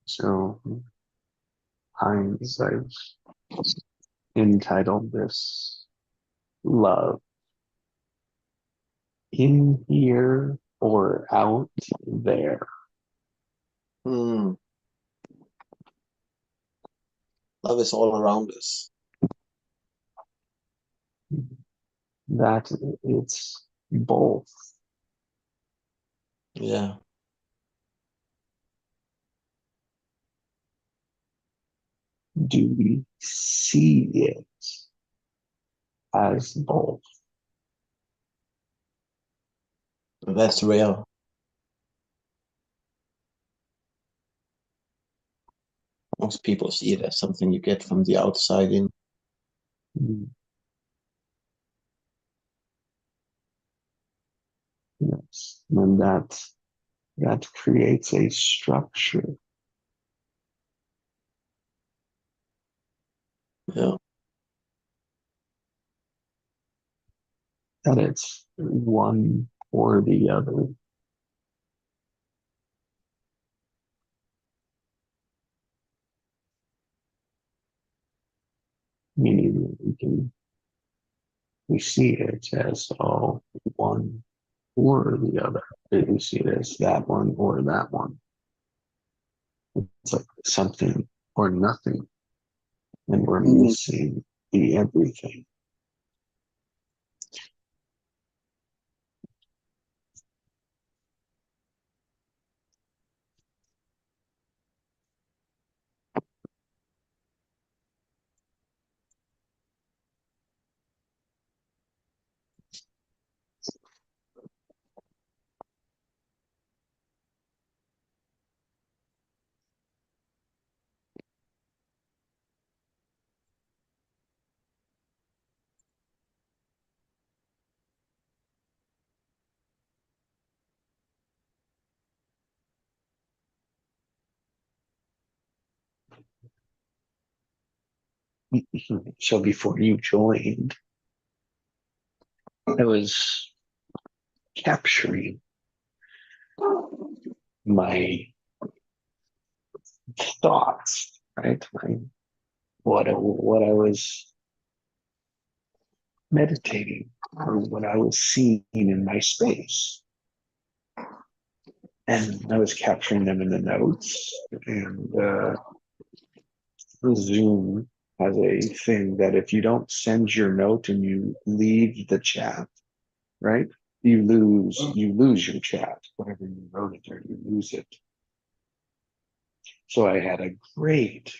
So Heinz, I've entitled this Love in Here or Out There. Hmm. Love is all around us. That it's both. Yeah. Do we see it as both? That's rare. Most people see it as something you get from the outside in. Yes, and that creates a structure Yeah. that it's one or the other. Meaning we see it as one or the other. We see it as that one or that one. It's like something or nothing, and we're Mm. missing the everything. So before you joined, I was capturing my thoughts, right? What I was meditating or what I was seeing in my space. And I was capturing them in the notes. And Zoom has a thing that if you don't send your note and you leave the chat, right? You lose your chat. Whatever you wrote it there, you lose it. So I had a great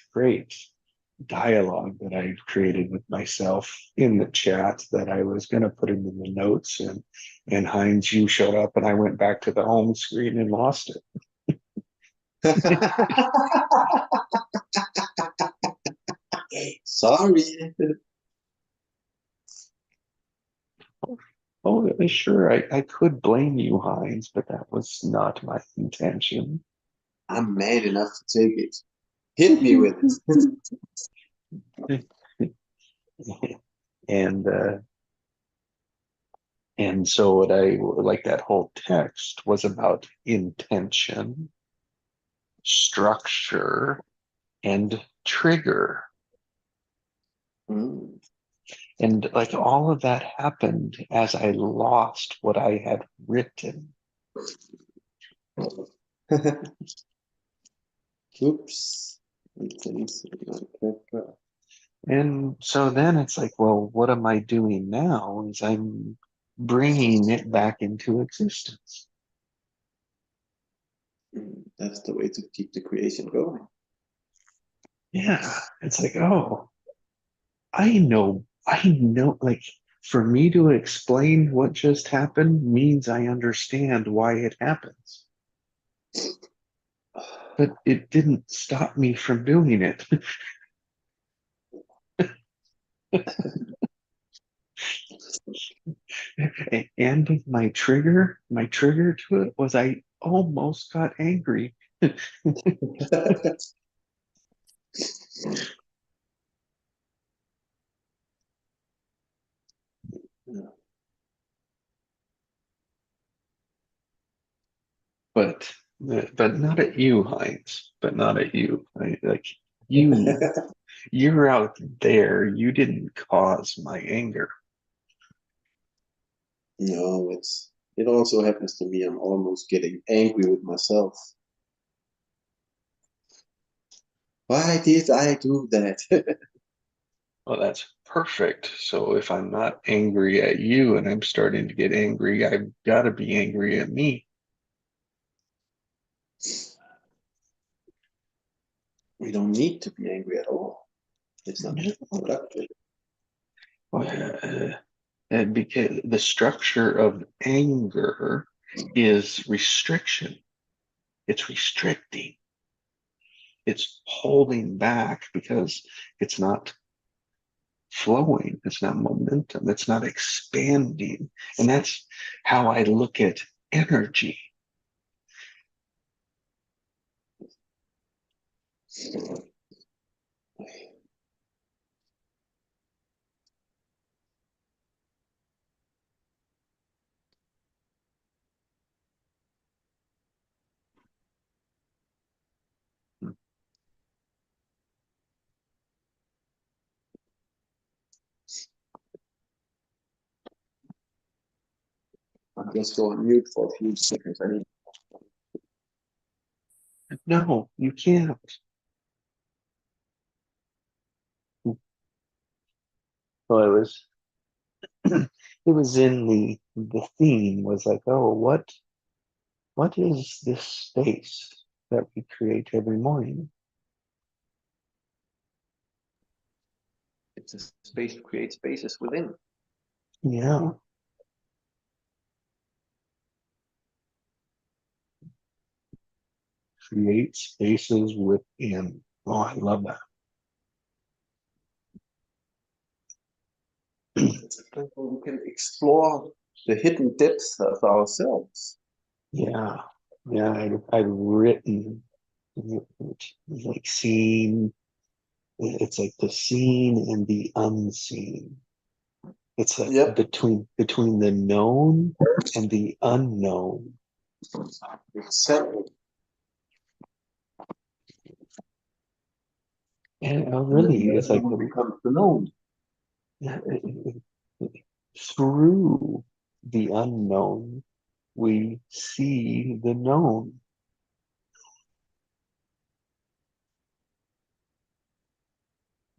dialogue that I created with myself in the chat that I was going to put into the notes, and Heinz, you showed up, and I went back to the home screen and lost Sorry. it. Oh, sure, I could blame you, Heinz, but that was not my intention. I'm mad enough to take it. Hit me with it. and and so what I like, that whole text was about intention, structure, and trigger. Mm. And like all of that happened as I lost what I had written. Oops. And so then it's like, well, what am I doing now? Is I'm bringing it back into existence. That's the way to keep the creation going. Yeah. It's like, oh, I know, like for me to explain what just happened means I understand why it happens. But it didn't stop me from doing it. And my trigger to it was I almost got angry. But But not at you, Heinz. But not at you. Like you, you're out there. You didn't cause my anger. No, it also happens to me. I'm almost getting angry with myself. Why did I do that? Well, that's perfect. So if I'm not angry at you and I'm starting to get angry, I've got to be angry at me. We don't need to be angry at all. It's not productive. And because the structure of anger is restriction, it's restricting, it's holding back because it's not flowing, it's not momentum, it's not expanding. And that's how I look at energy. I'll just go on mute for a few seconds. I need. No, you can't. Well, it was in the theme was like, oh, what is this space that we create every morning? It's a space to create spaces within. Yeah. Create spaces within. Oh, I love that. It's a place where we can explore the hidden depths of ourselves. Yeah. Yeah. I've written it's like seeing, it's like the seen and the unseen. It's like Yep. between the known and the unknown. Exactly. And And then really, the it's like unknown becomes the known. through the unknown, we see the known.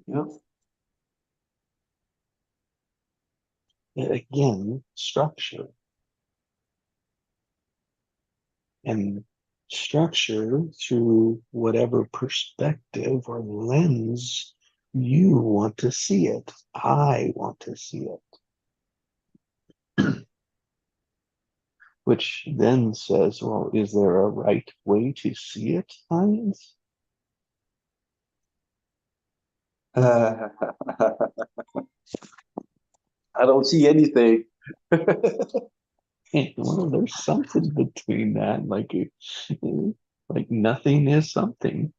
Yep. Again, structure. And structure through whatever perspective or lens you want to see it. I want to see it. Which then says, well, is there a right way to see it, Heinz? I don't see anything. Well, there's something between that, like nothing is something.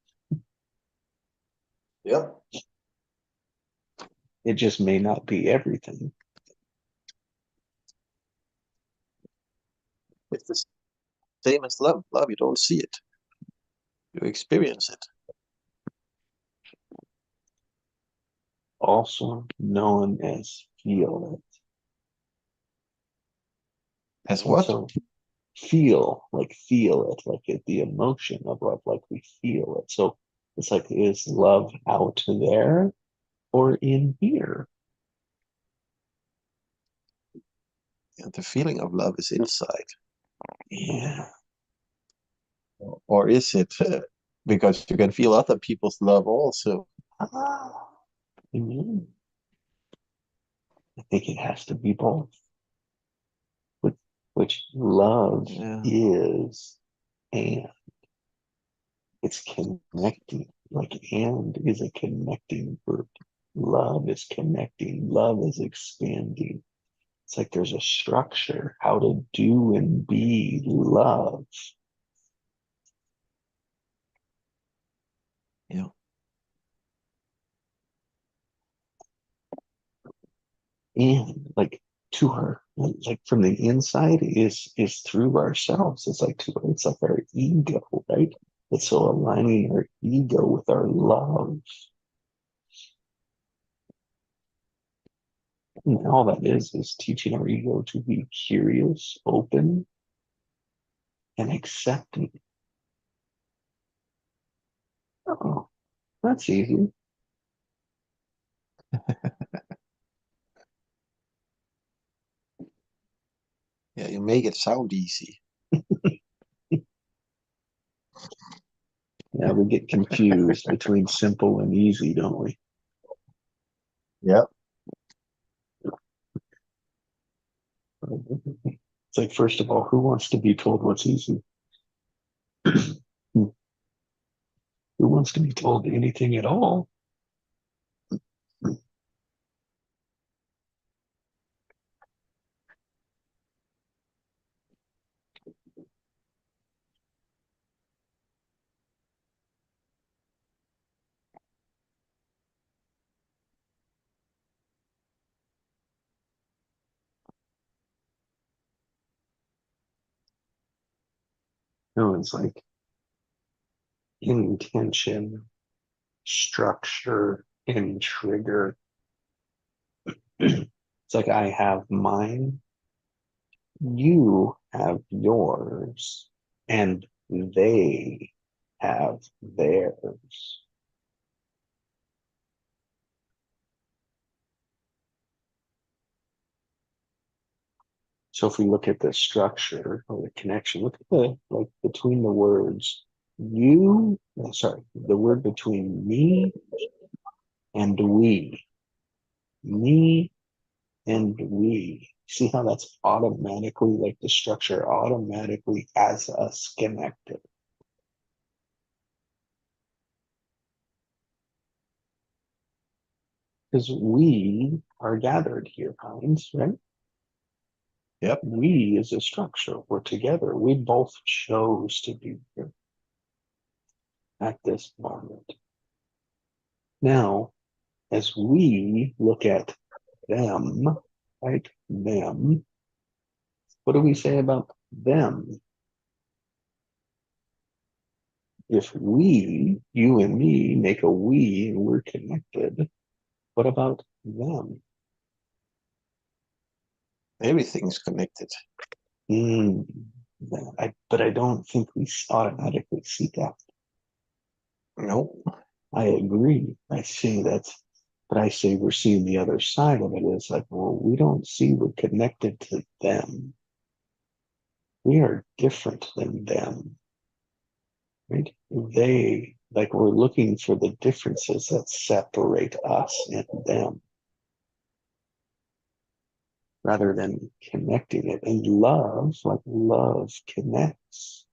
Yep. It just may not be everything. It's the same as love. Love, you don't see it. You experience it. Also known as feel it. As And what? so feel it, the emotion of love, like we feel it. So it's like, is love out there or in here? And the feeling of love is inside. Yeah. Or is it? Because you can feel other people's love also. Ah, mhm. I think it has to be both. Which, which love Yeah. is, and it's connecting. Like, and is a connecting verb. Love is connecting. Love is expanding. It's like there's a structure how to do and be love. Yeah. And like to our, like from the inside is through ourselves. It's like our ego, right? It's so aligning our ego with our love. And all that is teaching our ego to be curious, open, and accepting. Oh, that's easy. Yeah, you make it sound easy. Yeah, we get confused between simple and easy, don't we? Yeah. It's like, first of all, who wants to be told what's easy? Who wants to be told anything at all? No, it's like intention, structure, and trigger. It's like I have mine, you have yours, and they have theirs. So if we look at the structure or the connection, look at the like between the words the word between me and we. Me and we. See how that's automatically, like the structure automatically has us connected. Because we are gathered here, Heinz, right? Yep. We is a structure. We're together. We both chose to be here at this moment. Now, as we look at them, right? Them, what do we say about them? If we, you and me, make a we and we're connected, what about them? Everything's connected. Mm, but I don't think we automatically see that. No. I agree. But I say we're seeing the other side of it is like, well, we don't see we're connected to them. We are different than them, right? Like we're looking for the differences that separate us and them rather than connecting it. And love connects.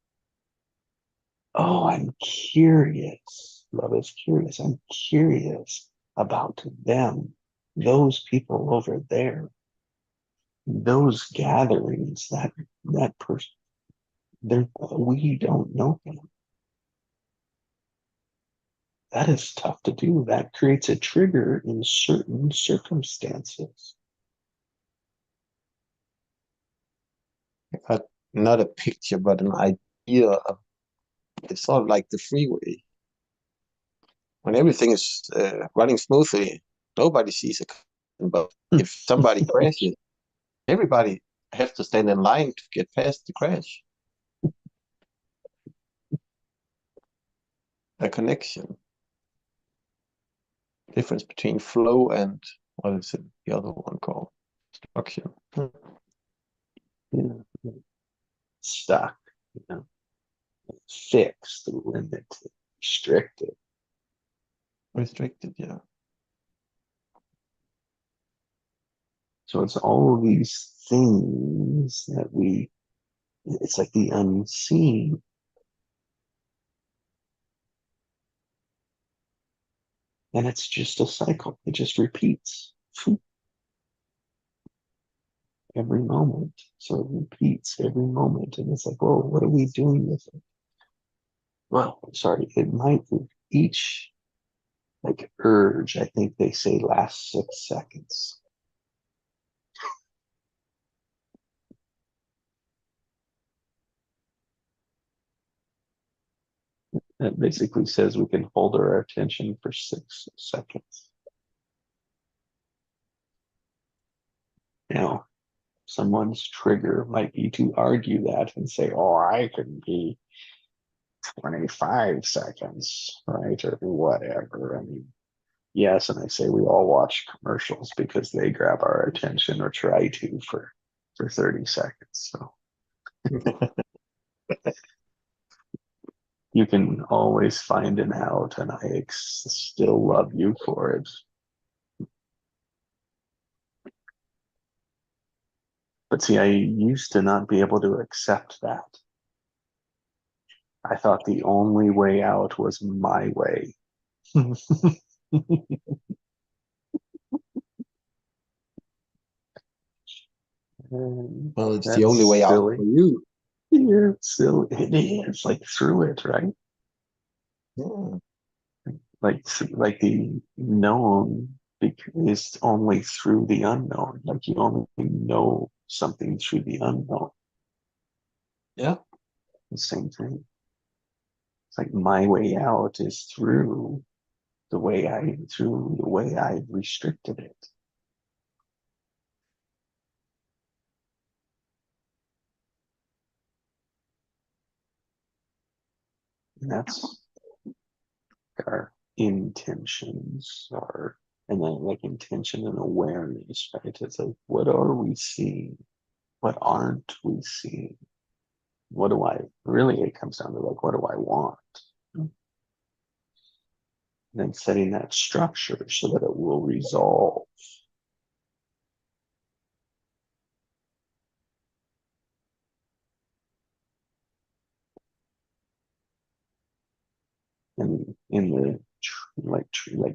Oh, I'm curious. Love is curious. I'm curious about them, those people over there, those gatherings, that person. We don't know them. That is tough to do. That creates a trigger in certain circumstances. But not a picture, but an idea of it's sort of like the freeway. When everything is running smoothly, nobody sees it. But if somebody crashes, everybody has to stand in line to get past the crash. A connection. Difference between flow and what is it? The other one called structure. You know, stuck, you know, fixed, limited, restricted. Restricted, yeah. So it's all of these things that it's like the unseen. And it's just a cycle. It just repeats every moment. So it repeats every moment. And it's like, whoa, what are we doing with it? Well, sorry, it might each like urge, I think they say lasts 6 seconds. It basically says we can hold our attention for 6 seconds. Now, someone's trigger might be to argue that and say, oh, I can be 25 seconds, right? Or whatever. I mean, yes, and I say we all watch commercials because they grab our attention or try to for 30 seconds. So you can always find an out, and I still love you for it. But see, I used to not be able to accept that. I thought the only way out was my way. Well, it's the That's only way out silly. for you. You're silly. It is like through it, right? Yeah. Like the known is only through the unknown. Like you only know something through the unknown. Yeah. The same thing. It's like my way out is through the way I restricted it. And that's our intentions are, and then like intention and awareness, right? It's like, what are we seeing? What aren't we seeing? What do I really, it comes down to like, what do I want? And then setting that structure so that it will resolve. And in the like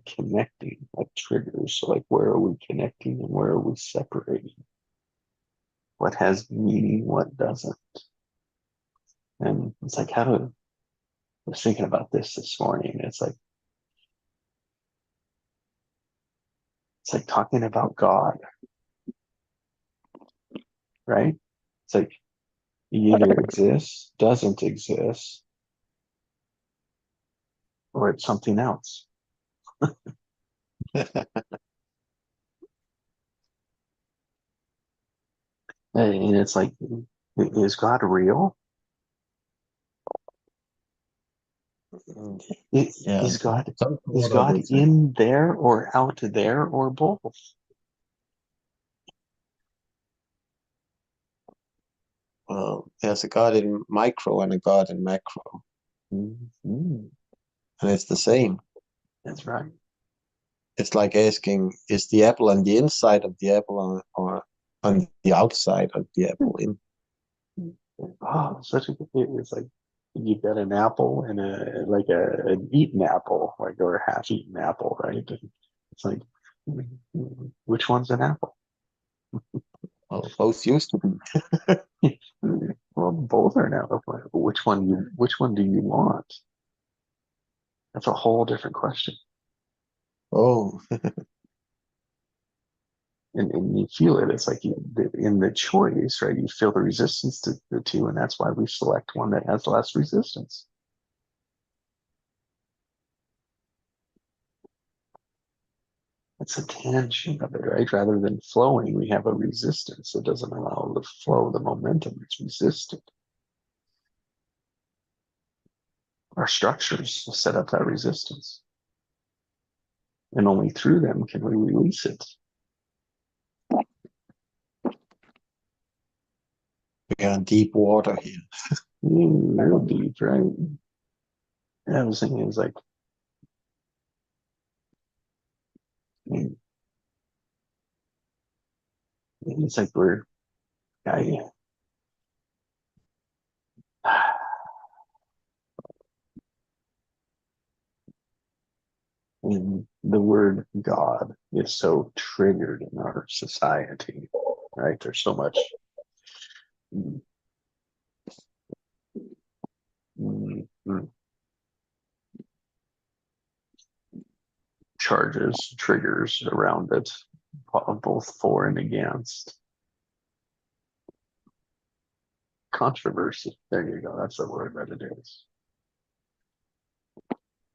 connecting, like triggers. So like, where are we connecting and where are we separating? What has meaning? What doesn't? And it's like, how do I was thinking about this morning. It's like talking about God, right? It's like he either exists, doesn't exist, or it's something else. And it's like, is God real? Yeah. Is God Some is sort of God this. in there or out there or both? Well, there's a God in micro and a God in macro, Mhm. and it's the same. That's right. It's like asking, is the apple on the inside of the apple or on the outside of the apple? Oh, such a good. It's like you've got an apple and an eaten apple, like or a half-eaten apple, right? And it's like, which one's an apple? Well, both used to be. Well, both are now. But which one do you want? That's a whole different question. Oh, And you feel it. It's like in the choice, right? You feel the resistance to the two, and that's why we select one that has less resistance. It's a tension of it, right? Rather than flowing, we have a resistance. It doesn't allow the flow, the momentum. It's resisted. Our structures set up that resistance. And only through them can we release it. we are in deep water here. Real deep, right? And I was thinking, it's like, I mean, it's like I, and the word God is so triggered in our society, right? There's so much mm, mm, charges, triggers around it, both for and against. Controversy. There you go. That's the word that it is.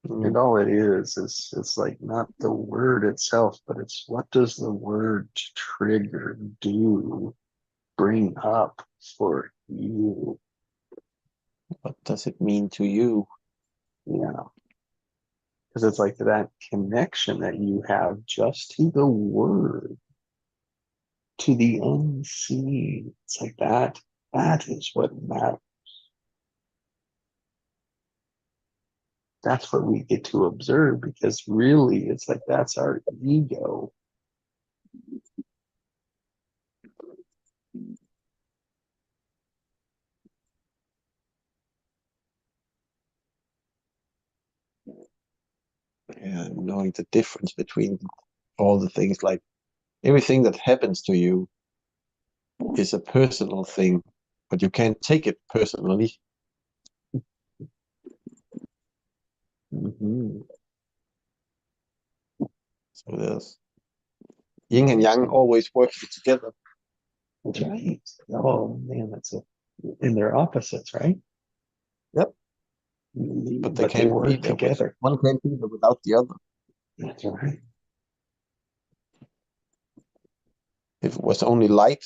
And all it is it's like not the word itself, but it's what does the word trigger do, bring up for you? What does it mean to you? Yeah. Because it's like that connection that you have just to the word, to the unseen. It's like that is what matters. That's what we get to observe because really it's like that's our ego. Yeah, knowing the difference between all the things, like everything that happens to you is a personal thing, but you can't take it personally. Mm-hmm. So there's yin and yang always working together. That's right. Oh man, and they're opposites, right? Yep. But they But they can't be work there with together. one can't be there without the other. That's right. If it was only light,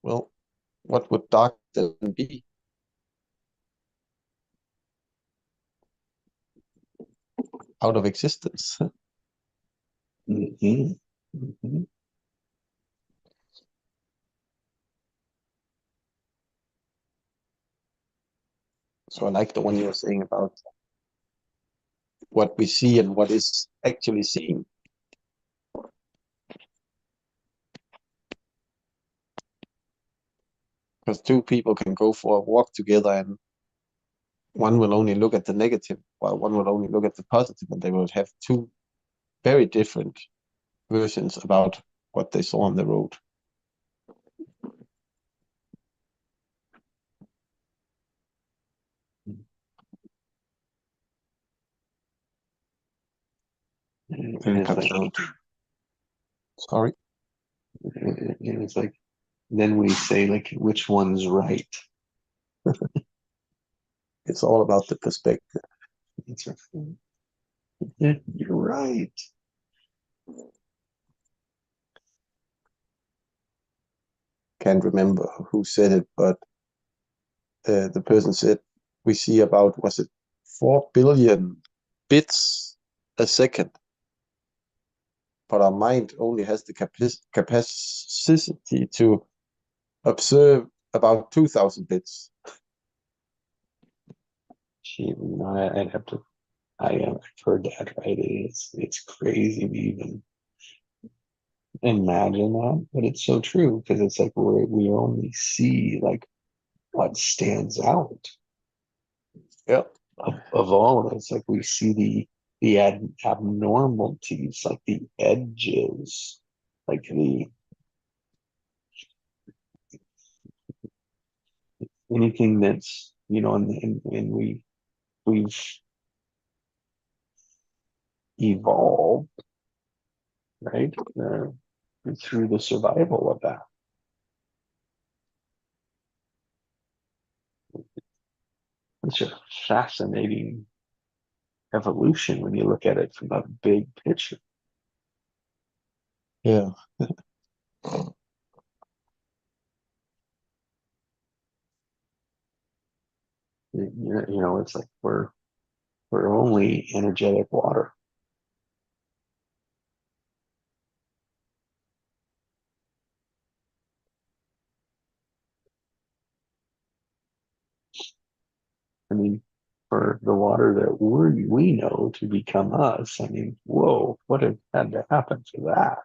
well, what would dark then be? Out of existence. Mm-hmm. Mm-hmm. So I like the one you were saying about what we see and what is actually seen. Because two people can go for a walk together and one will only look at the negative while one will only look at the positive, and they will have two very different versions about what they saw on the road. And And it it's comes like, down to, sorry, and it's like, then we say like, which one's right? it's all about the perspective. That's right. Yeah, you're right. Can't remember who said it, but the person said we see about, was it 4 billion bits a second, but our mind only has the capacity to observe about 2,000 bits. Gee, I'd have to. I've heard that, right? It's crazy to even imagine that, but it's so true because it's like we only see like what stands out Yeah. of all of it. It's like we see the abnormalities, like the edges, like the anything that's and we've evolved, right, through the survival of that. It's a fascinating evolution when you look at it from a big picture. Yeah. It's like we're only energetic water. I mean, for the water that we know to become us, I mean, whoa, what had to happen for that?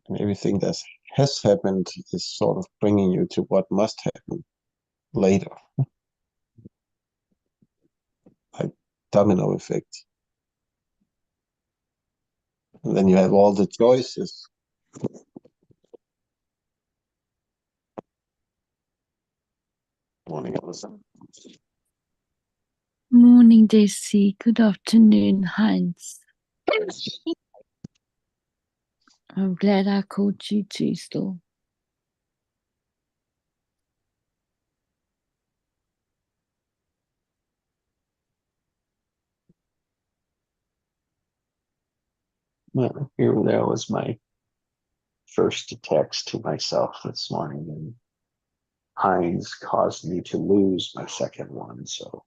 And everything that has happened is sort of bringing you to what must happen later, like domino effect. And then you have all the choices. Morning, Alison. Morning, Daisy. Good afternoon, Heinz. I'm glad I called you too, Storm. Well, here that was my first text to myself this morning, and Heinz caused me to lose my second one. So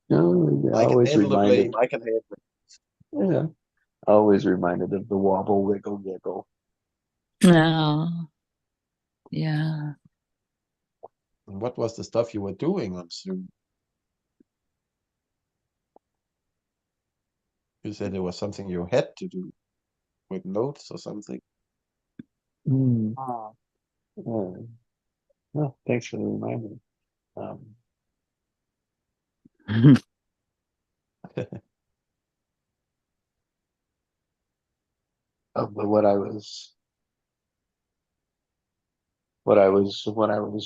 no, I can always handle the blame. reminded. I can handle it. Yeah, always reminded of the wobble, wiggle, giggle. Oh, yeah. And what was the stuff you were doing on Zoom? You said it was something you had to do with notes or something. Mm. Yeah. Well, thanks for the reminder. Um, but what I was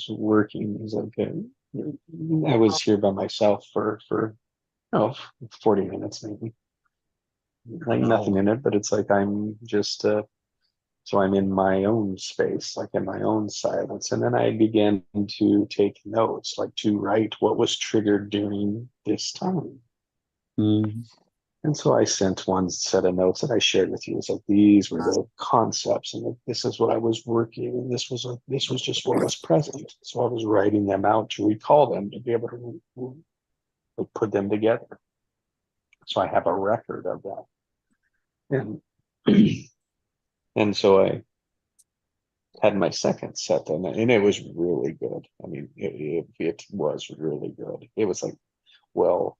working is okay. I was here by myself for oh 40 minutes maybe. Like nothing in it, but it's like I'm just so I'm in my own space, like in my own silence. And then I began to take notes, like to write what was triggered during this time. Mm. And so I sent one set of notes that I shared with you. It's like these were the concepts, and like, this is what I was working, and this was just what was present. So I was writing them out to recall them to be able to put them together. So I have a record of that, and and so I had my second set, and it was really good. I mean, it was really good. It was like, well,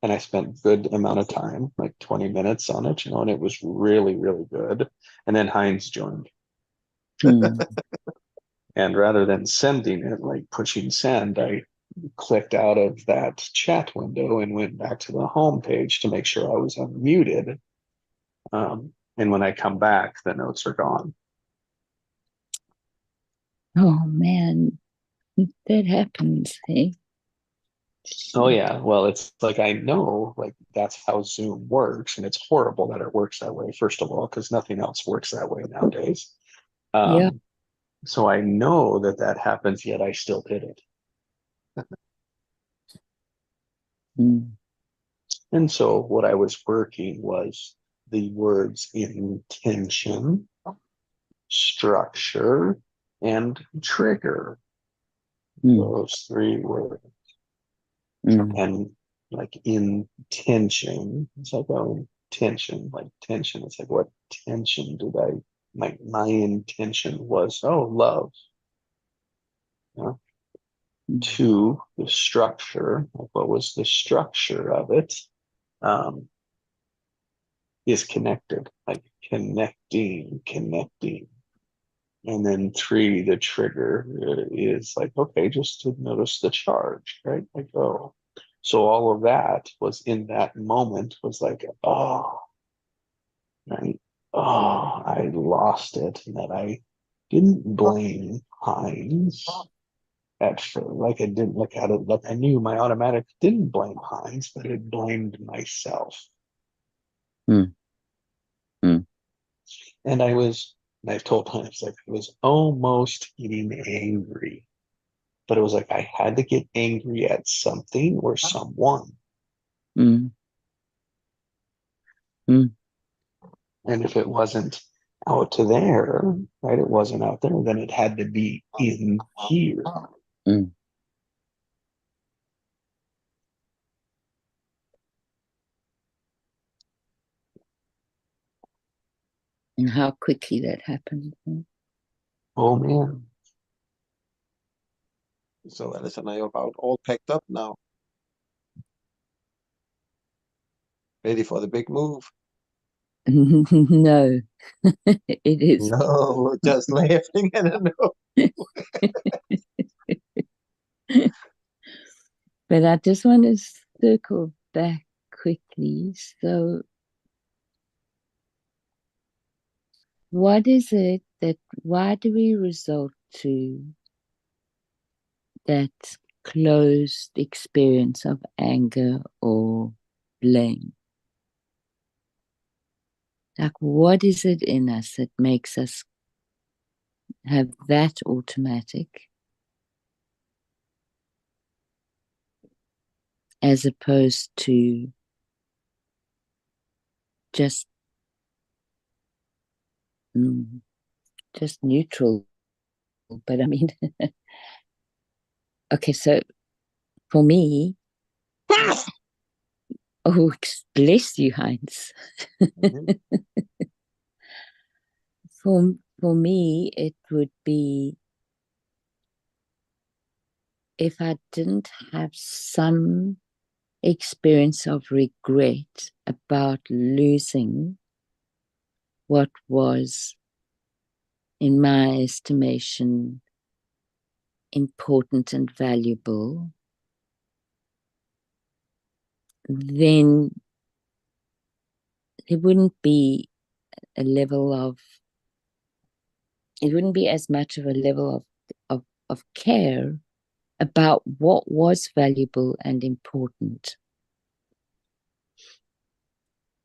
and I spent good amount of time, like 20 minutes on it, and it was really, really good. And then Heinz joined. Mm. And rather than sending it, like pushing send, I clicked out of that chat window and went back to the home page to make sure I was unmuted. And when I come back, the notes are gone. Oh, man. That happens, hey? Oh yeah, well, it's like I know like that's how Zoom works, and it's horrible that it works that way, first of all, because nothing else works that way nowadays. Yeah. So I know that that happens, yet I still did it. Mm. And so what I was working was the words intention, structure, and trigger. Mm. Those three words. Mm. And like intention, it's like, oh, tension, like tension. It's like, what tension did I, my intention was, oh, love. You know? Mm. Two, the structure, like what was the structure of it? Um, is connected, like connecting. And then three, the trigger is like, okay, just to notice the charge, right? Like, oh, so all of that was in that moment was like, oh, right? Oh, I lost it. And that I didn't blame Heinz at first. Like I didn't look at it, like I knew my automatic didn't blame Heinz, but it blamed myself. Mm. Mm. And I've told times like I was almost getting angry, but it was like I had to get angry at something or someone. Mm. Mm. And if it wasn't out there, right, it wasn't out there, then it had to be in here. Mm. And how quickly that happened. Oh man. So Alice and I are about all packed up now, ready for the big move. No, it is. No, just laughing. I don't know. But I just want to circle back quickly. So, what is it that, why do we resort to that closed experience of anger or blame? Like, what is it in us that makes us have that automatic as opposed to just just neutral? But I mean, okay, so for me, oh, bless you, Heinz. Mhm. For me, it would be if I didn't have some experience of regret about losing what was, in my estimation, important and valuable, then it wouldn't be a level of, it wouldn't be as much of a level of care about what was valuable and important.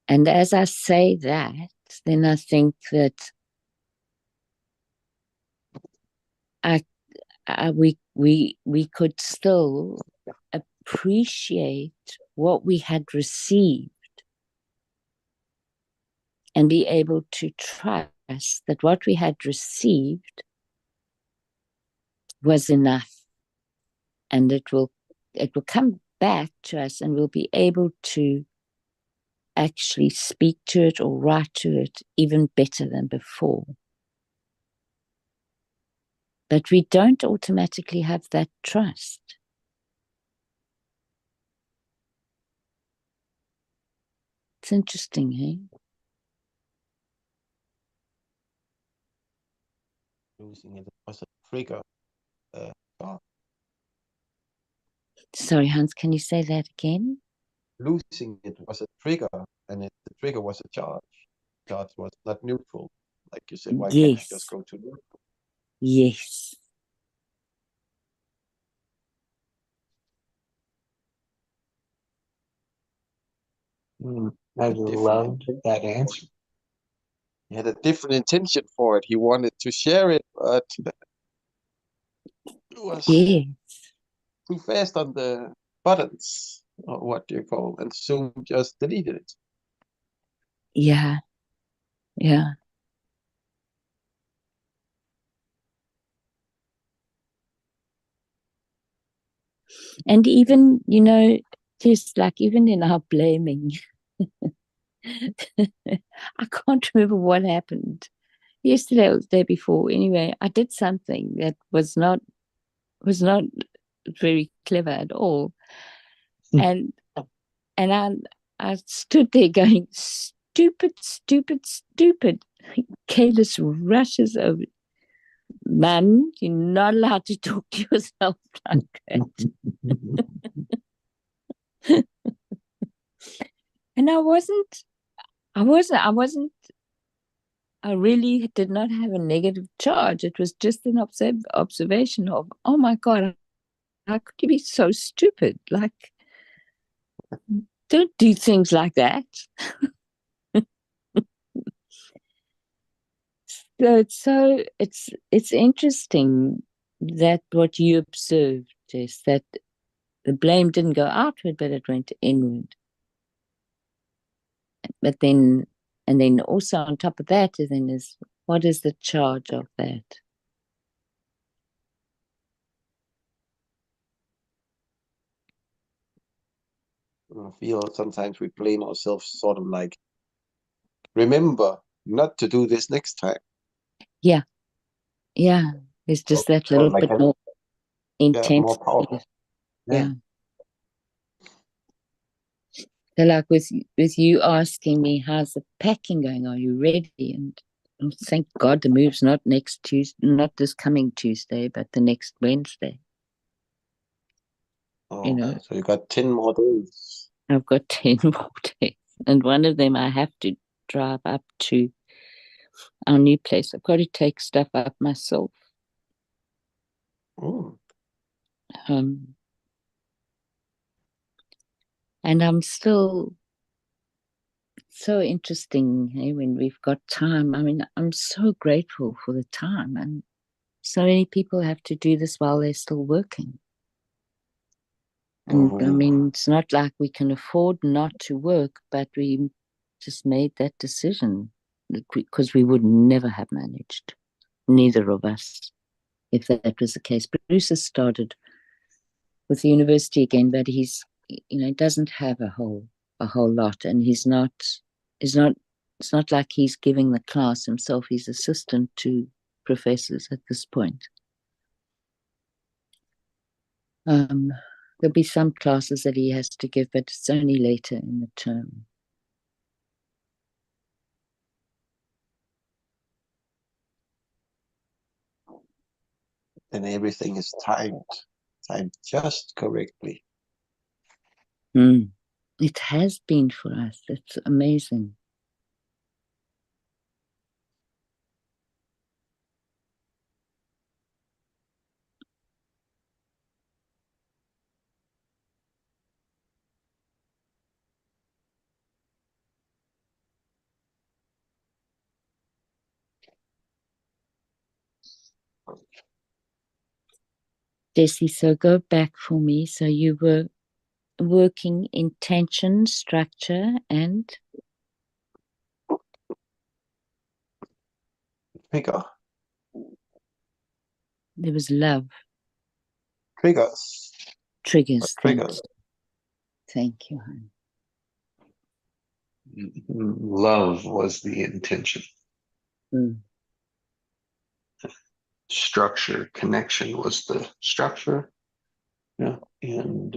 And as I say that, then I think that we could still appreciate what we had received and be able to trust that what we had received was enough, and it will come back to us, and we'll be able to actually speak to it or write to it even better than before. But we don't automatically have that trust. It's interesting, eh? Losing it was a trigger. Charge. Sorry, Hans, can you say that again? Losing it was a trigger, and the trigger was a charge. Charge was not neutral. Like you said, why can't you just Yes. go to neutral? Yes. I Different. loved that answer. He had a different intention for it. He wanted to share it, but it was Yes. too fast on the buttons, or what do you call, and soon just deleted it. Yeah. Yeah. And even, just like even in our blaming, I can't remember what happened yesterday or the day before. Anyway, I did something that was not very clever at all. And I stood there going, stupid, stupid, stupid. Kalis rushes over. Man, you're not allowed to talk to yourself like that. And I really did not have a negative charge. It was just an observation of, oh my God, how could you be so stupid? Like, don't do things like that. So it's interesting that what you observed is that the blame didn't go outward, but it went inward. But then, and then also on top of that, then is what is the charge of that? I feel sometimes we blame ourselves, sort of like, remember not to do this next time. Yeah, yeah. It's just that little Like bit more intense. more powerful. Yeah. So like with you asking me, how's the packing going? Are you ready? And thank God the move's not next Tuesday, not this coming Tuesday, but the next Wednesday. Oh, know, so you got 10 more days. I've got 10 more days. And one of them I have to drive up to our new place. I've got to take stuff up myself. Mm. Um, and I'm still so interesting, hey, when we've got time. I mean, I'm so grateful for the time. And so many people have to do this while they're still working. And I Oh, mean, it's not like we can afford not to work, but we just made that decision because we would never have managed, neither of us, if that was the case. Bruce has started with the university again, but he's, doesn't have a whole lot, and he's not. It's not like he's giving the class himself. He's assistant to professors at this point. There'll be some classes that he has to give, but it's only later in the term. and everything is timed just correctly. Mm. It has been for us. It's amazing. Jesse, so go back for me. So you were working intention, structure, and Trigger. there was love, Triggers. triggers. Triggers. Thank you, hon. Love was the intention. Mm. Structure, connection was the structure. Yeah. And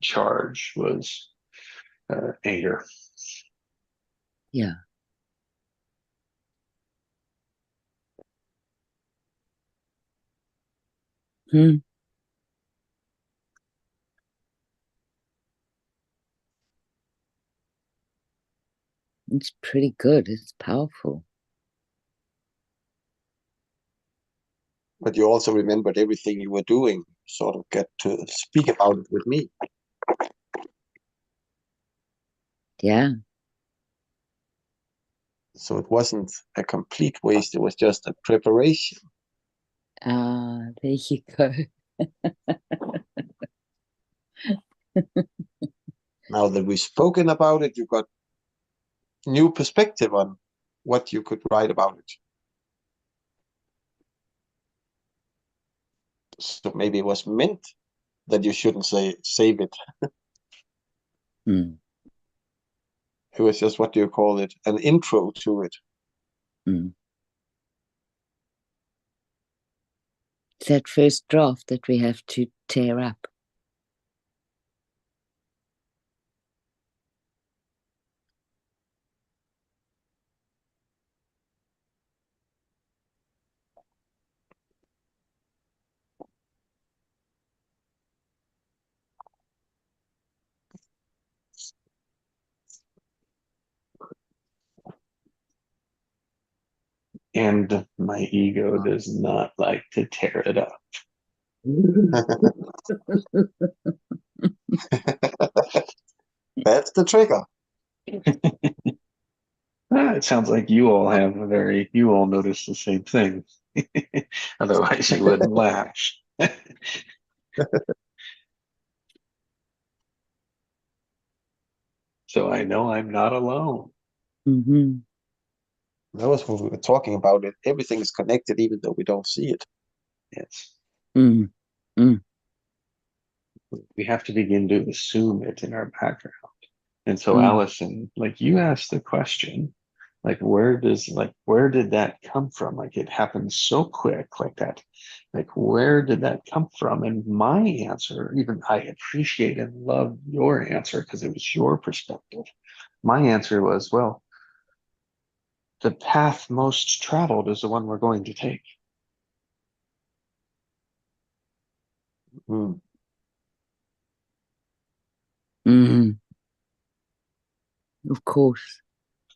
charge was anger. Yeah. Mm. It's pretty good. It's powerful. But you also remembered everything you were doing, sort of get to speak about it with me. Yeah. So it wasn't a complete waste, it was just a preparation. Ah, there you go. Now that we've spoken about it, you got new perspective on what you could write about it. So maybe it was meant that you shouldn't save it. Mm. It was just, what do you call it, an intro to it. Mm. It's that first draft that we have to tear up. And my ego does not like to tear it up. That's the trigger. It sounds like you all you all notice the same thing. Otherwise, you wouldn't laugh. So I know I'm not alone. Mm-hmm. That was what we were talking about. It everything is connected, even though we don't see it. Yes. Mm. Mm. We have to begin to assume it in our background. And so, Mm. Allison, like you asked the question, like where did that come from? Like it happened so quick, like that. Like where did that come from? And my answer, even I appreciate and love your answer because it was your perspective. My answer was, well, the path most traveled is the one we're going to take. Mm. Mm. Of course.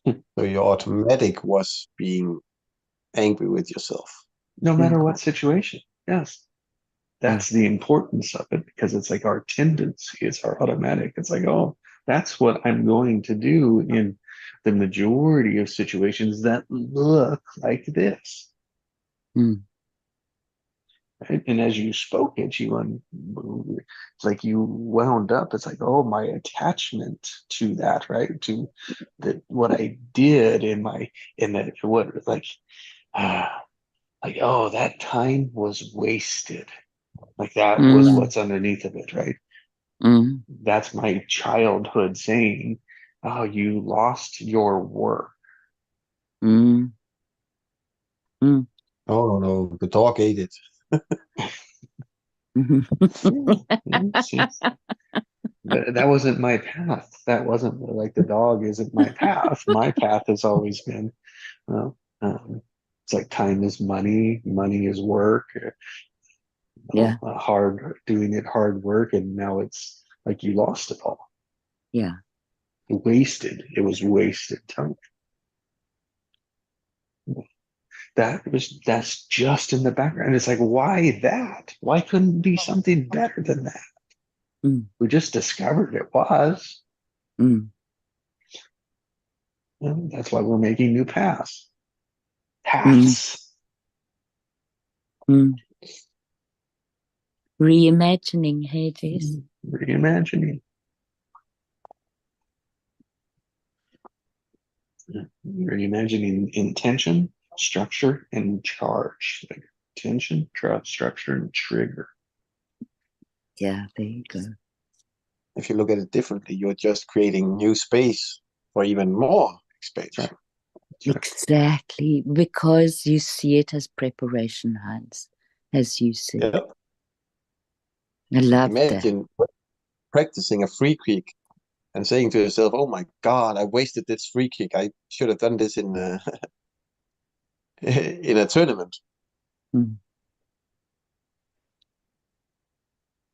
So your automatic was being angry with yourself. No Yeah. matter what situation. Yes. That's the importance of it because it's like our tendency, it's our automatic. It's like, oh, that's what I'm going to do in the majority of situations that look like this. Mm. Right? And as you spoke it, it's like you wound up. It's like, oh, my attachment to that, right? To what I did in that, what, ah, like, oh, that time was wasted. Like that was Mm. what's underneath of it, right? Mm. That's my childhood saying, oh, you lost your work. Mm. Mm. Oh no, the dog ate it. See, that wasn't my path. That wasn't like the dog isn't my path. My path has always been, well, it's like time is money, money is work, Yeah. hard doing it, hard work, and now it's like you lost it all, Yeah. wasted. It was wasted time. That's just in the background. It's like, why that? Why couldn't it be something better than that? Mm. We just discovered it was. Mm. And that's why we're making new paths. Mm. Paths. Mm. Reimagining, Hades. Reimagining. Reimagining intention, structure, and charge. Like intention, trust, structure, and trigger. Yeah, there you go. If you look at it differently, you're just creating new space for even more expansion. Right. Right. Exactly. Because you see it as preparation, Hans, as you said. Yeah. I love that. Imagine practicing a free kick and saying to yourself, "Oh my God, I wasted this free kick. I should have done this in in a tournament." Mm.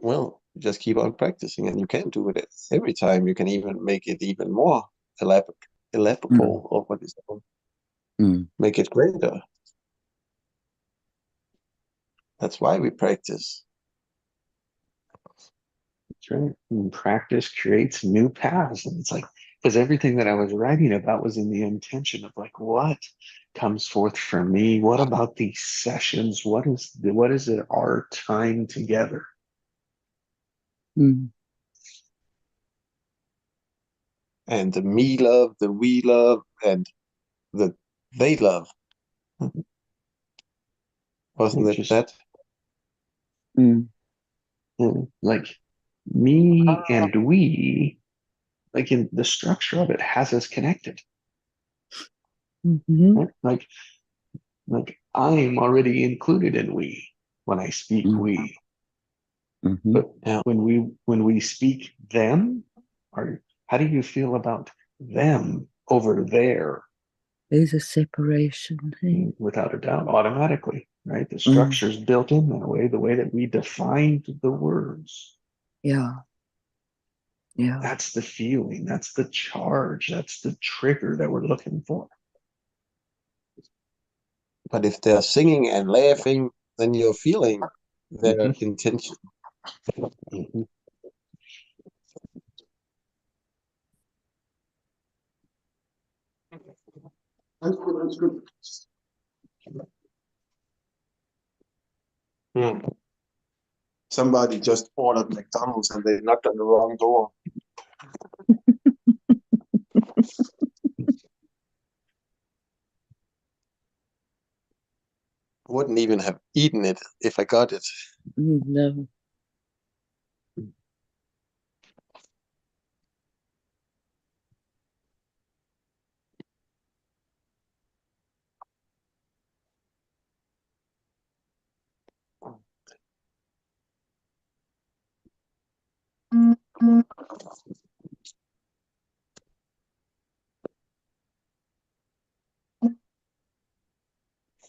Well, just keep on practicing, and you can do it every time. You can even make it even more elaborate, Mm. or what is it? Mm. Make it greater. That's why we practice. That's right. And practice creates new paths. And it's like, because everything that I was writing about was in the intention of like, what comes forth for me? What about these sessions? What is it our time together? Mm. And the me love, the we love, and the they love. Wasn't Which it is that? Mm. like me and we, like in the structure of it has us connected. Mm-hmm. Right? Like I'm already included in we when I speak Mm. we. Mm-hmm. But Yeah. when we speak them, or how do you feel about them over there? There's a separation. Hey? Without a doubt, automatically, right? The Mm. structure's built in that way, the way that we defined the words. Yeah. Yeah. That's the feeling, that's the charge, that's the trigger that we're looking for. But if they're singing and laughing, then you're feeling their Mhm, intention. mhm. That's good. Hmm. Somebody just ordered McDonald's and they knocked on the wrong door. Wouldn't even have eaten it if I got it. Mm. No.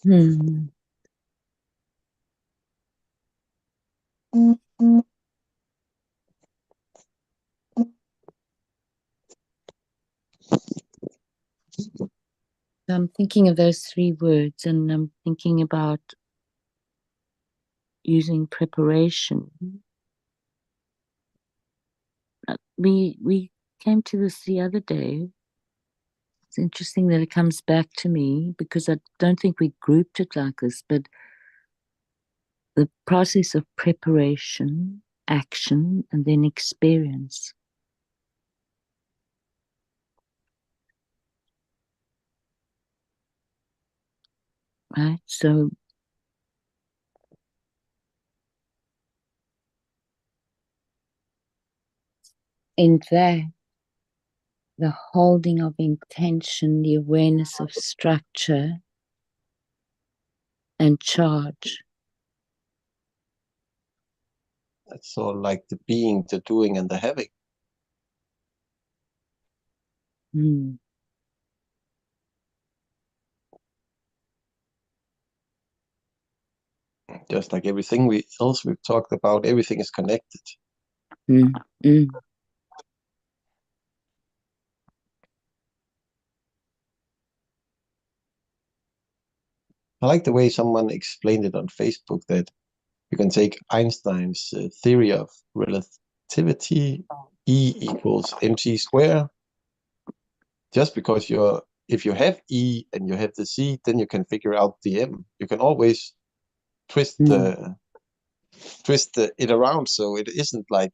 Mm. I'm thinking of those 3 words, and I'm thinking about using preparation. We came to this the other day. It's interesting that it comes back to me because I don't think we grouped it like this, but the process of preparation, action, and then experience. Right? So in that, the holding of intention, the awareness of structure and charge. That's all like the being, the doing, and the having. Mm. Just like everything else we've talked about, everything is connected. Mm. Mm. I like the way someone explained it on Facebook that you can take Einstein's theory of relativity, E equals mc square. Just because if you have E and you have the C, then you can figure out the M. You can always twist Mm. it around, so it isn't like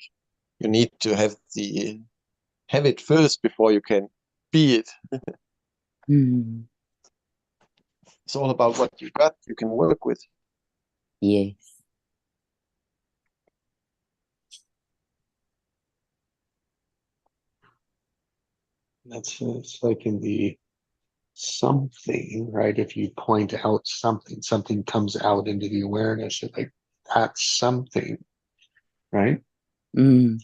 you need to have it first before you can be it. Mm. It's all about what you got, you can work with. Yes. It's like in the something, right? If you point out something, something comes out into the awareness. You're like, that's something, right? Mm.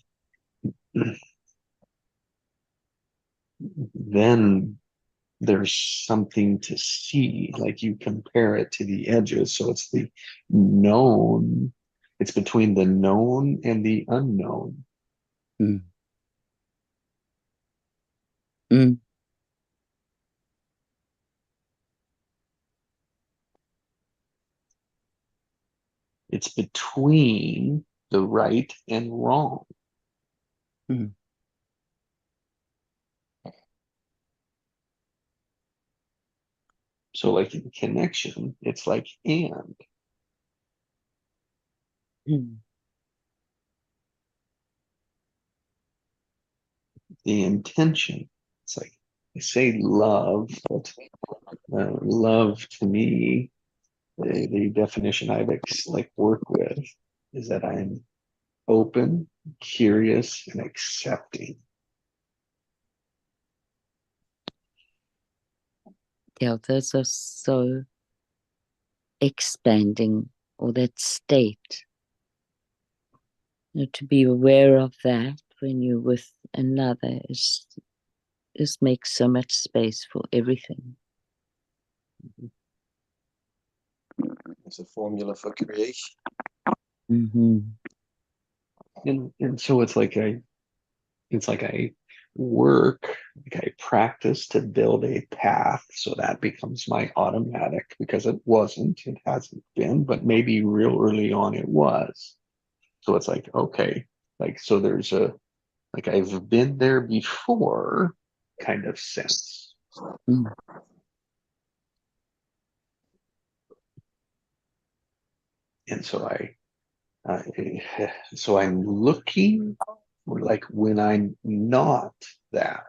Then there's something to see, like you compare it to the edges. So it's the known, it's between the known and the unknown. Mm. Mm. It's between the right and wrong. Mm. So, like in connection, it's like and. Mm. The intention. It's like I say love, but love to me, the definition I've like worked with is that I'm open, curious, and accepting. Yeah, those are so expanding, or that state. To be aware of that when you're with another is makes so much space for everything. It's a formula for creation. Mm-hmm. And so it's like I work, like I practice to build a path so that becomes my automatic because it wasn't, it hasn't been, but maybe real early on it was. So it's like, okay, like, so there's like I've been there before kind of sense. Mm. And so so I'm looking for like when I'm not that,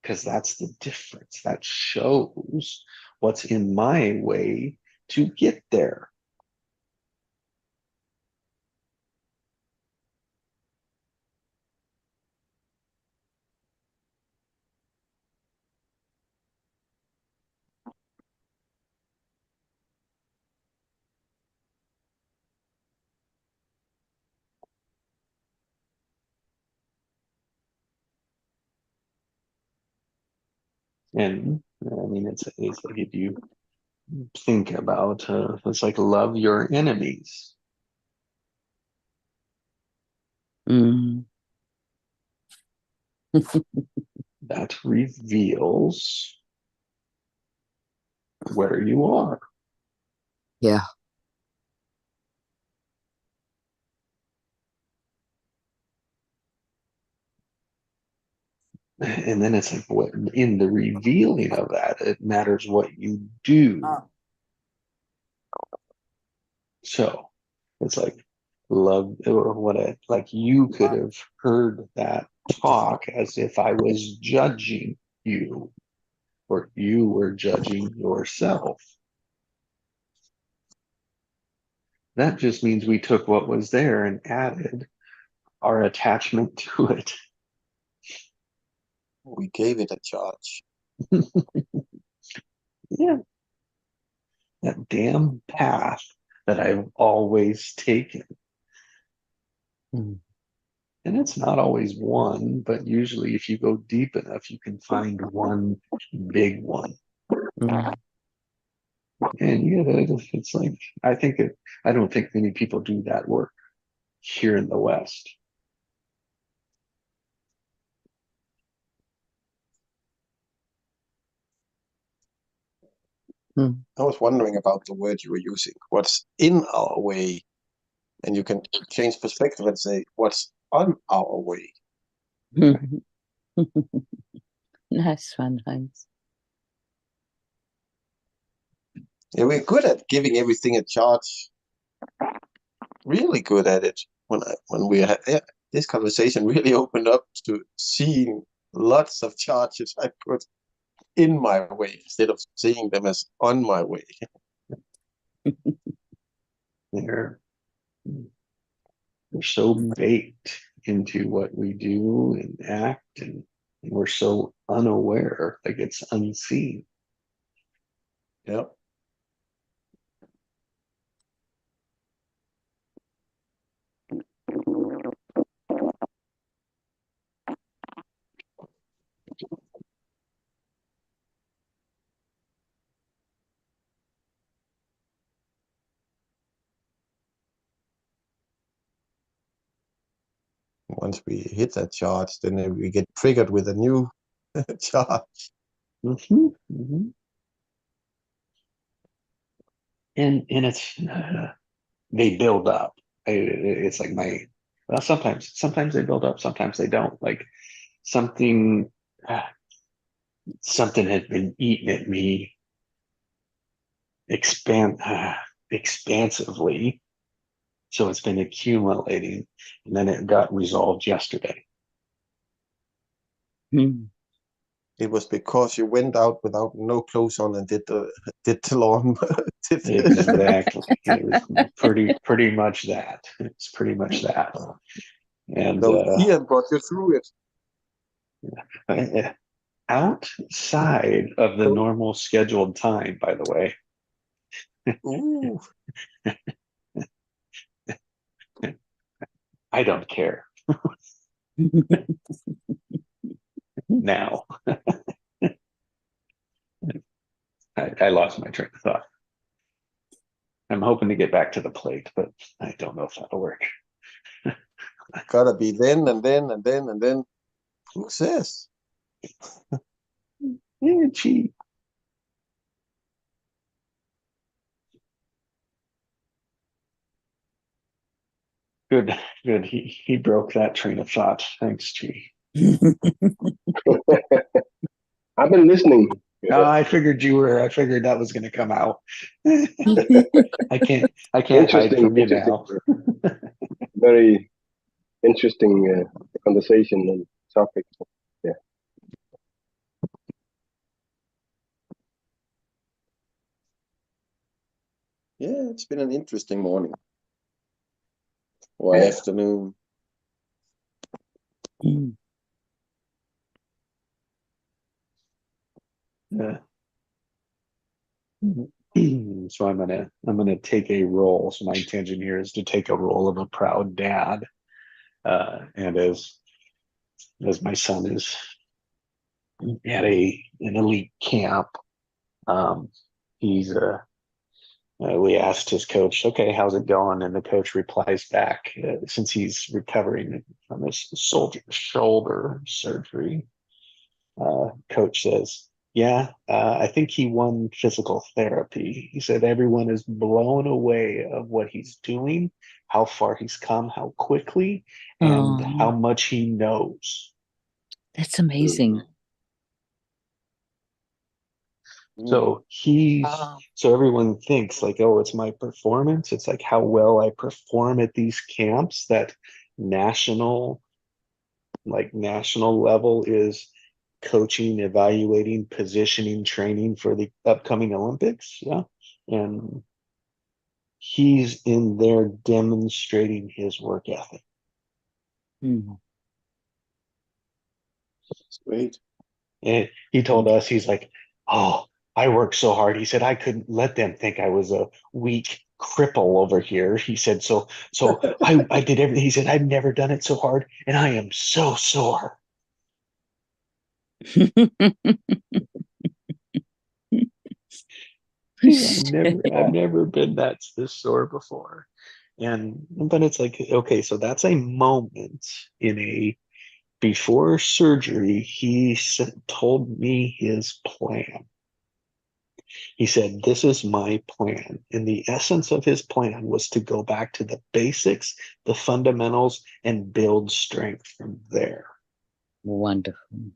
because that's the difference. That shows what's in my way to get there. And I mean, it's like if you think about it's like love your enemies. Mm. That reveals where you are. Yeah. And then it's like, what in the revealing of that, it matters what you do. So it's like love or what I like you could have heard that talk as if I was judging you or you were judging yourself. That just means we took what was there and added our attachment to it. We gave it a charge. Yeah. That damn path that I've always taken. Mm. And it's not always one, but usually if you go deep enough, you can find one big one. Mm. And it's like, I don't think many people do that work here in the West. I was wondering about the word you were using. What's in our way? And you can change perspective and say, what's on our way? Nice one, Heinz. Yeah, we're good at giving everything a charge. Really good at it. When we had this conversation really opened up to seeing lots of charges I put in my way instead of seeing them as on my way. They're, they're so baked into what we do and act, and we're so unaware, like it's unseen. Yeah. Once we hit that charge, then we get triggered with a new charge. Mm-hmm, mm-hmm. And it's they build up. It's like well, sometimes they build up, sometimes they don't. Like something something has been eating at me expansively, so it's been accumulating, and then it got resolved yesterday. Mm. It was because you went out without no clothes on and did the lawn. Exactly. It was pretty much that. It's pretty much that. And So Ian brought you through it. outside of the normal scheduled time, by the way. Ooh. I don't care now. I lost my train of thought. I'm hoping to get back to the plate, but I don't know if that'll work. Gotta be then and then and then and then. Who says? Yeah, gee. Good, good. He broke that train of thought. Thanks, G. I've been listening. I figured that was going to come out. I can't hide from you now. Very interesting conversation and topic. Yeah. Yeah, it's been an interesting morning or Yeah. afternoon. Mm. Yeah. So I'm gonna take a role. So my intention here is to take a role of a proud dad, and as my son is at an elite camp, he's we asked his coach, okay, how's it going? And the coach replies back, since he's recovering from his shoulder surgery, coach says, Yeah, I think he won physical therapy. He said everyone is blown away of what he's doing, how far he's come, how quickly, and how Oh, much he knows. that's amazing. So he's Wow. so everyone thinks like, oh, it's my performance. It's like how well I perform at these camps that national, like national level is coaching, evaluating, positioning, training for the upcoming Olympics. Yeah. And he's in there demonstrating his work ethic. Mm. It's great. And he told us, he's like, oh, I worked so hard. He said, I couldn't let them think I was a weak cripple over here. He said, so I did everything. He said, I've never done it so hard and I am so sore. I've never been this sore before. But it's like, okay, so that's a moment in a before surgery, told me his plan. He said, this is my plan. And the essence of his plan was to go back to the basics, the fundamentals, and build strength from there. Wonderful.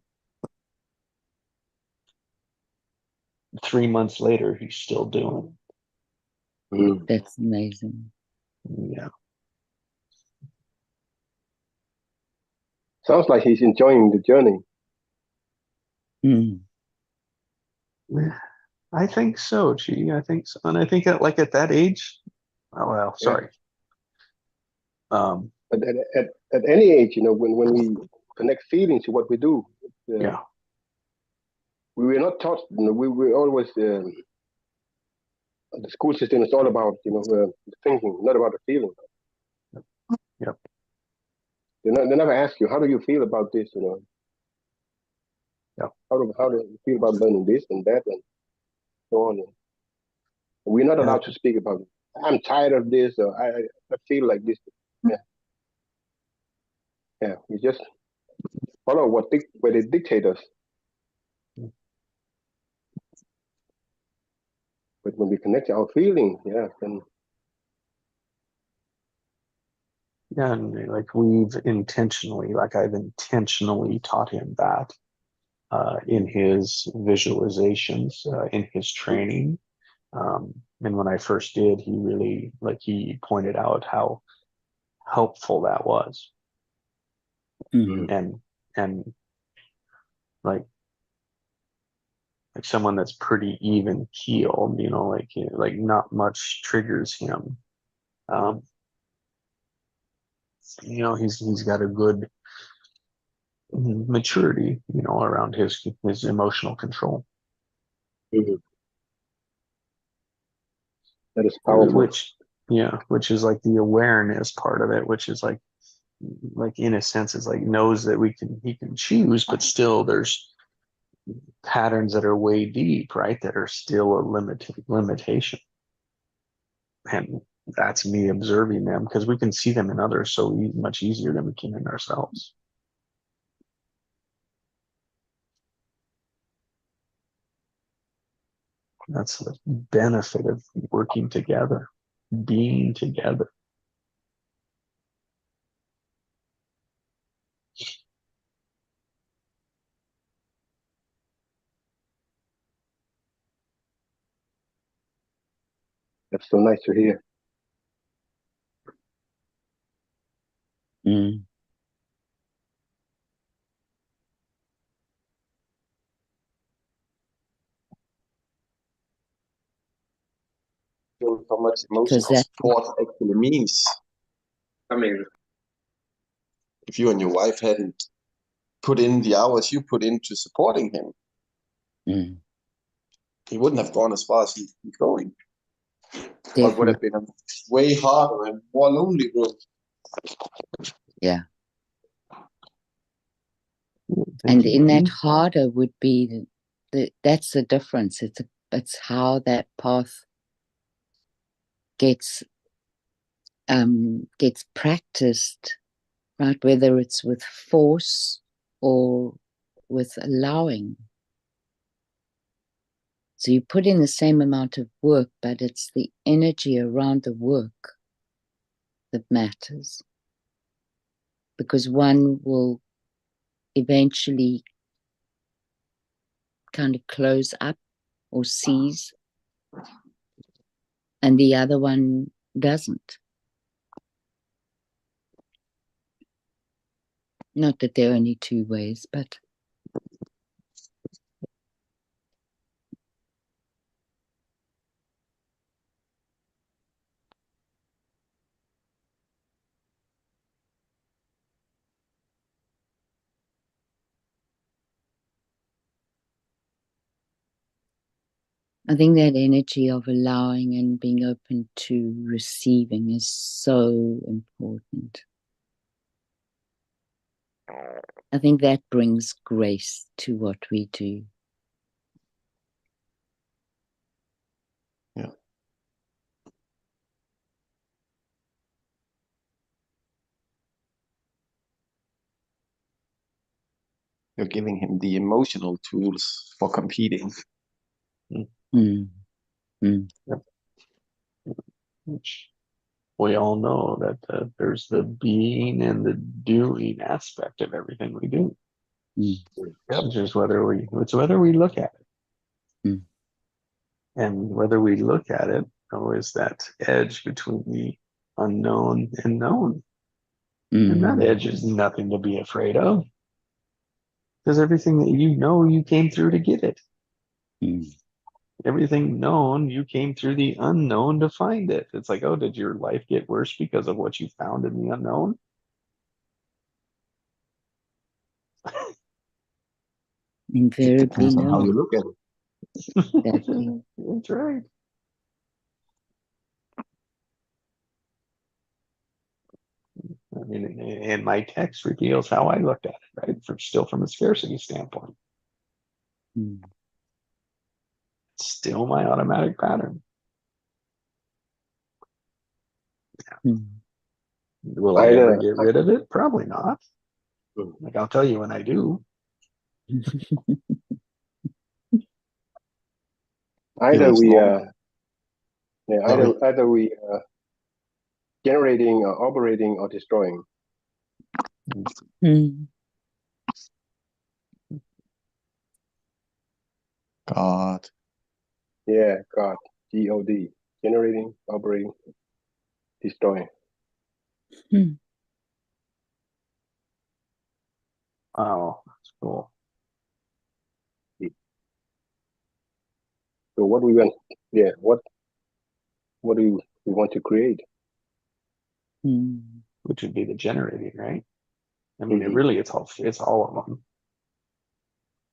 3 months later, he's still doing Mm. That's amazing. it. Yeah. Sounds like he's enjoying the journey. Mm. I think so, G. I think so. And I think at that age, oh, well, Yeah. sorry. Um, But at any age, when we connect feelings to what we do, yeah. we were not taught. We were always the school system is all about the thinking, not about the feeling. Yep. They never ask you how do you feel about this. Yep. How do you feel about learning this and that and so on. We're not allowed to speak about it. I'm tired of this, or I feel like this. Yeah, yeah. We just follow what they dictate us. But when we connect to our feeling, yeah, then Yeah, and I've intentionally taught him that in his visualizations, in his training. And when I first did, he pointed out how helpful that was. Mm. And like someone that's pretty even keeled, like not much triggers him. Um, he's got a good maturity, around his emotional control, mhm, that is powerful. which is like the awareness part of it, which is like in a sense is like knows that he can choose, but still there's patterns that are way deep, right? That are still a limitation. And that's me observing them because we can see them in others so much easier than we can in ourselves. That's the benefit of working together, being together. That's so nice to hear. Mm. Shows how much Because emotional that, support actually means. I mean, if you and your wife hadn't put in the hours you put into supporting him, mm, he wouldn't have gone as far as he's going. But would definitely, have been a way harder and more lonely road. yeah. Thank And you. in that harder would be that's the difference. It's how that path gets practiced, right? Whether it's with force or with allowing. So you put in the same amount of work, but it's the energy around the work that matters. Because one will eventually kind of close up or cease, and the other one doesn't. Not that there are only two ways, but I think that energy of allowing and being open to receiving is so important. I think that brings grace to what we do. Yeah. You're giving him the emotional tools for competing. Mm. Mm. Which we all know that there's the being and the doing aspect of everything we do. Mm. It's just whether we look at it. Mm. And whether we look at it, is that edge between the unknown and known. And that edge is nothing to be afraid of. Because everything that you know, you came through to get it. Mm. Everything known, you came through the unknown to find it. It's like, oh, did your life get worse because of what you found in the unknown? Invariably, Depends on how you no. look at it. Exactly. That's right. I mean, and my text reveals how I looked at it, right? Still from a scarcity standpoint. Mm. It's still my automatic pattern. Mm. Will I ever get rid of it? Probably not. Like, I'll tell you when I do. Either we Sorry. either we generating, operating, or destroying. Mm. God. Yeah, God, God, generating, operating, destroying. Mm. Oh, that's cool. So what we want, yeah, what do we want to create? Mm. Which would be the generating, right? I mean, Mhm. it's all of them.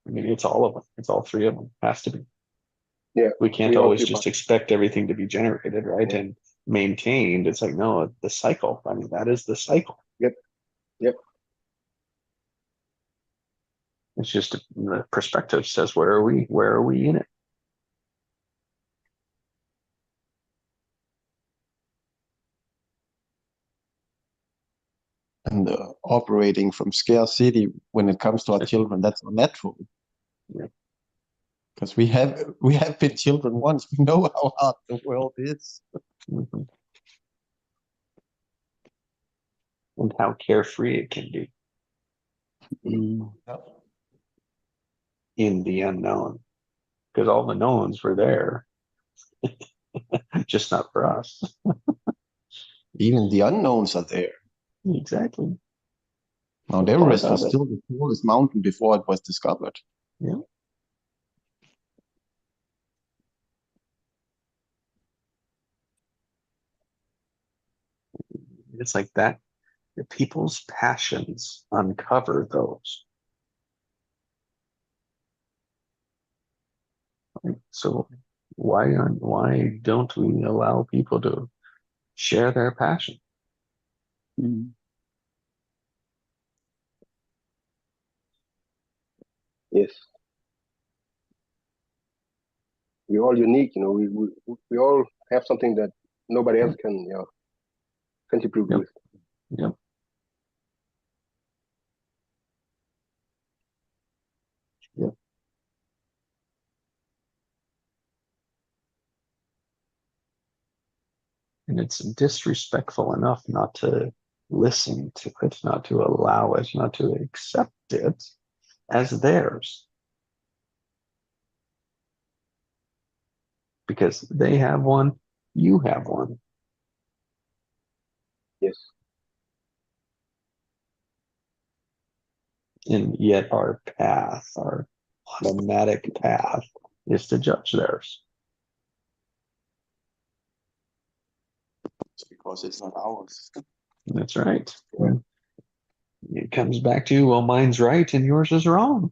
I mean, it's all of them. It's all three of them. Has to be. Yeah, We can't we always occupy. just expect everything to be generated, right? Yeah. And maintained. It's like, no, the cycle. I mean, that is the cycle. Yep. Yep. It's just the perspective says, where are we? Where are we in it? And operating from scarcity when it comes to our children, that's unnatural. Yeah. Because we have been children once. We know how hard the world is. Mhm. And how carefree it can be Mm. in the unknown. Because all the knowns were there, just not for us. Even the unknowns are there. Exactly. Mount Part Everest of was it. still the tallest mountain before it was discovered. Yeah. It's like that. The people's passions uncover those. Right? So why don't we allow people to share their passion? Mm. Yes. We're all unique, we all have something that nobody else can, contribute Yep. with. Yep. Yep. and it's disrespectful enough not to listen to it, not to allow it, not to accept it as theirs. Because they have one, you have one. Yes. And yet our path, our automatic path, is to judge theirs. It's because it's not ours. That's right. Yeah. It comes back to, well, mine's right and yours is wrong.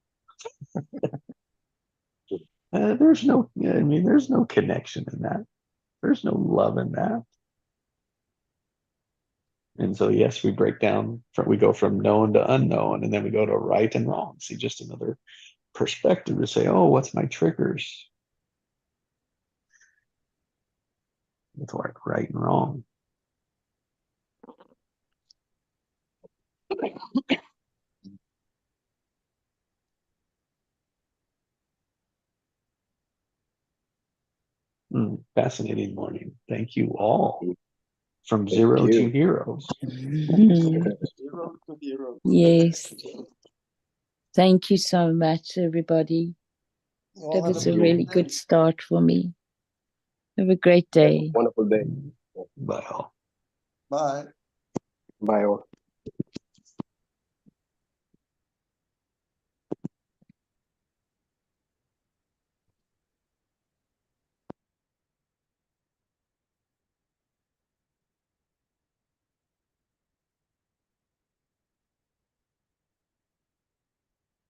There's no, I mean, there's no connection in that. There's no love in that. And so, yes, we break down, we go from known to unknown, and then we go to right and wrong. See, just another perspective to say, oh, what's my triggers? With right and wrong. Fascinating morning. Thank you all. From Thank zero to you. heroes. Mhm. Zero to hero. Yes. Thank you so much, everybody. That was a really good start for me. Have a great Have a day. wonderful day. Bye all. Bye. Bye all.